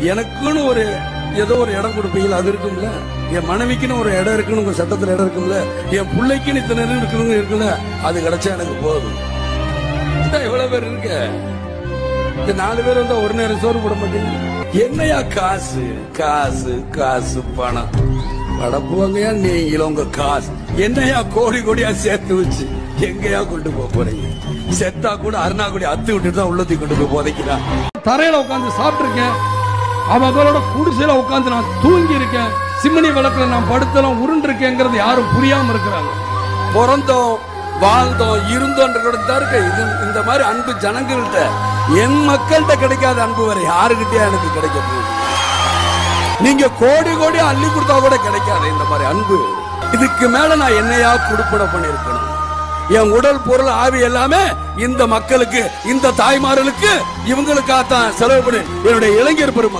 எனக்குன்னு ஒரு ஏதோ ஒரு இடம் கொடுப்பீங்களா? அது இருக்கும்ல. என் மனைவிக்குன்னு ஒரு இடம் இருக்குன்னு உங்க சட்டத்துல இடம் இருக்கும்ல. என் பிள்ளைக்குன்னு இத்தனை இருக்கணும் இருக்குல்ல. அது கிடைச்சா எனக்கு போதும். எவ்வளவு பேர் இருக்க? இந்த 4 பேர் வந்தா ஒரு நேரம் சோறு போட மாட்டீங்க. என்னையா காசு காசு காசு பணம் படப்புவாங்கயா நீங்களும் உங்க காசு என்னையா கோடி கோடியா சேர்த்து வச்சு எங்கயா கொண்டு போறீங்க? செத்தா கூட அருணாக்குடி அத்து விட்டுட்டு தான் உள்ளத்தி கொண்டு போய் போதைக்கிறான். தரையில உட்காந்து சாப்பிட்டு இருக்கேன். அவங்களோட குடிசையில உட்காந்து நான் தூங்கி இருக்கேன். சிம்னி விளக்குல நான் படுத்தலாம் உருண்டு இருக்கேங்கிறது யாரும் புரியாம இருக்கிறாங்க. பிறந்தோம் வாழ்ந்தோம் இருந்தோன்ற இது இந்த மாதிரி அன்பு ஜனங்கள்கிட்ட என் மக்கள்கிட்ட கிடைக்காத அன்பு வரை யாருக்கிட்டே எனக்கு கிடைக்க போகுது? நீங்க கோடி கோடி அள்ளி கொடுத்தா கூட கிடைக்காது இந்த மாதிரி அன்பு. இதுக்கு மேல நான் என்னையா குடுப்பட பண்ணிருக்கணும்? என் உடல் பொருள் ஆவி எல்லாமே இந்த மக்களுக்கு இந்த தாய்மார்களுக்கு இவங்களுக்காகத்தான் செலவு பண்ணி என்னுடைய இளைஞர் பெருமக்கள்